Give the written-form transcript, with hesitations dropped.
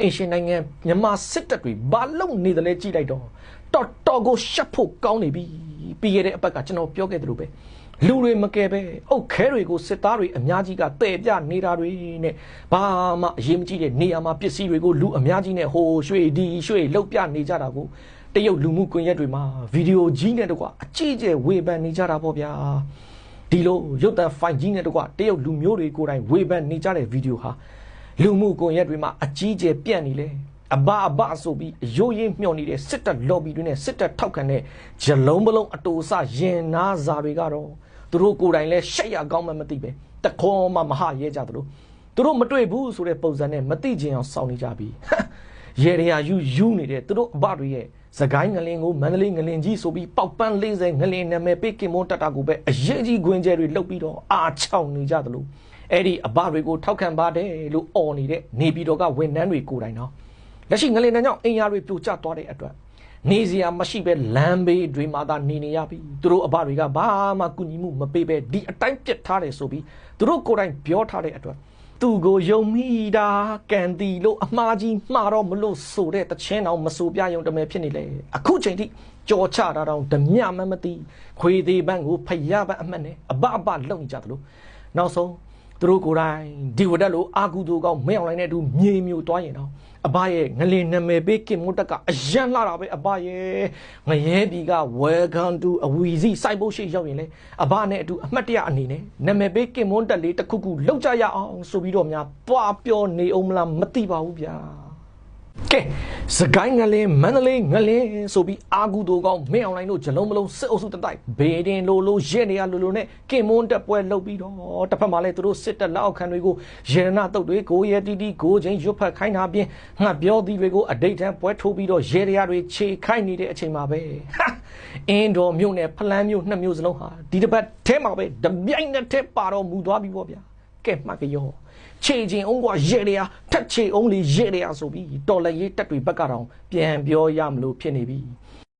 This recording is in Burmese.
အရှင်နိုင်ငံမြန်မာစစ်တပ်တွေဘာလို့နေတယ်လဲကြည့်လိုက်တော့တော်ကိုရှက်ဖို့ကောင်းနေပြီပြီးခဲ့တဲ့အပတ်ကကျွန်တော်ပြောခဲ့သလိုပဲလူတွေမကယ်ပဲအုတ်ခဲတွေကိုစစ်သားတွေအများကြီးကတဲ့ပြနေတာတွေနဲ့ဘာမှအရေးမကြီးတဲ့နေရာမှာပစ္စည်းတွေကိုလူအများကြီးနဲ့ဟိုရွှေဒီရွှေလှုပ်ပြနေကြတာကိုတရုတ်လူမှုကွန်ရက်တွေမှာဗီဒီယိုကြီးနဲ့တကွအကြီးကျယ်ဝေဖန်နေကြတာပေါ့ဗျာဒီလိုရုပ်သံဖိုင်ကြီးနဲ့တကွတရုတ်လူမျိုးတွေကိုယ်တိုင်ဝေဖန်နေကြတဲ့ဗီဒီယိုဟာလူမှုကွန်ရက်တွေမှာအကြီးကျယ်ပြန့်နေလေအဘဆိုပြီးရိုးရင်းမျှော်နေတဲ့စစ်တပ် lobby တွေနဲ့စစ်တပ်ထောက်ခံတဲ့ဂျလုံးပလုံးအတူအဆရင်နာစာတွေကတော့သူတို့ကိုယ်တိုင်လဲရှက်ရကောင်းမှမသိပဲတခေါ်မှမဟရဲကြသလိုသူတို့မတွေ့ဘူးဆိုတဲ့ပုံစံနဲ့မသိချင်အောင်စောင့်နေကြပြီရေရရာယူနေတဲ့သူတို့အဘတွေရဲ့စကိုင်းငလင်ကိုမန္တလေးငလင်ကြီးဆိုပြီးပေါက်ပန်း40ငလင်နာမည်ပေးကင်မွန်တတာကိုပဲအရေးကြီးခွင်ကျဲတွေလှုပ်ပြီးတော့အာချောင်နေကြသလိုအဲ့ဒီအဘတွေကိုထောက်ခံပါတယ်လို့អော်နေတဲ့နေပြည်တော်ကဝန်ထမ်းတွေကိုယ်တိုင်တော့လက်ရှိငလင်တန်းကြောင့်အင်အားတွေပြိုကျသွားတဲ့အတွက်နေစရာမရှိပဲလမ်းဘေးတွေမှာသာနေရပြီသူတို့အဘတွေကဘာမှကူညီမှုမပေးပဲဒီအတိုင်းပြစ်ထားတယ်ဆိုပြီးသူတို့ကိုယ်တိုင်ပြောထားတဲ့အတွက်သူကိုယုံမိတာကန်တီလို့အမှားကြီးမှားတော့မလို့ဆိုတဲ့တခြင်းအောင်မဆိုပြယုံတမဲဖြစ်နေလေအခုချိန်ထိကြော်ချတာတောင်ဓမြမမသိခွေသေးပန်းကိုဖျားပန်းအမှတ်နဲ့အဘလုံနေကြသလိုနောက်ဆုံးသူတို့ကိုယ်တိုင်ဒီဝတက်လို့အာကူသူကောင်မင်းအောင်လိုင်းနဲ့အတူမြေမျိုးသွားရင်တော့အဘရဲ့ငလင်နာမည်ပေးကင်မွတ်တက်ကအရန်လှတာပဲအဘရဲ့ငရဲပြီက welcome to အဝီစီစိုက်ဖို့ရှိရောက်ရင်လေအဘနဲ့အတူအမှတ်တရအနေနဲ့နာမည်ပေးကင်မွတ်တက်လေးတစ်ခုလောက်ကြရအောင်ဆိုပြီးတော့များပွားပြောနေအောင်မလားမသိပါဘူးဗျာကဲစကိုင်းငလင်မန္တလေးငလင်ဆိုပြီးအာကူတို့ကောင်မင်းအောင်လိုင်းတို့ဂျလုံးမလုံးစစ်အုပ်စုတိုက်ဘေးတင်လိုရဲနေရလိုနဲ့ကင်မွန်တက်ပွဲလုပ်ပြီးတော့တစ်ဖက်မှာလည်းသူတို့စစ်တပ်လက်အောက်ခံတွေကိုရေနနာတုတ်တွေကိုရဲတီတီကိုချင်းရွတ်ဖက်ခိုင်းတာပြင်ငှက်ပြောသည်တွေကိုအတိတ်တန်းပွဲထိုးပြီးတော့ရဲရတွေခြေခိုင်းနေတဲ့အချိန်မှာပဲအင်းတော်မြို့နယ်ဖလန်းမြို့နှစ်မြို့စလုံးဟာဒီတစ်ပတ်ထဲမှာပဲတပြိုင်နက်တည်းပါတော့မူသွားပြီပေါ့ဗျာကဲမှတ်ကြောခြေချင်းအောင်ကရဲရထက်ချေအောင်လေရဲရဆိုပြီးတော်လည်းရေးတက်တွေဘက်ကတော့ပြန်ပြောရမလို့ဖြစ်နေပြီ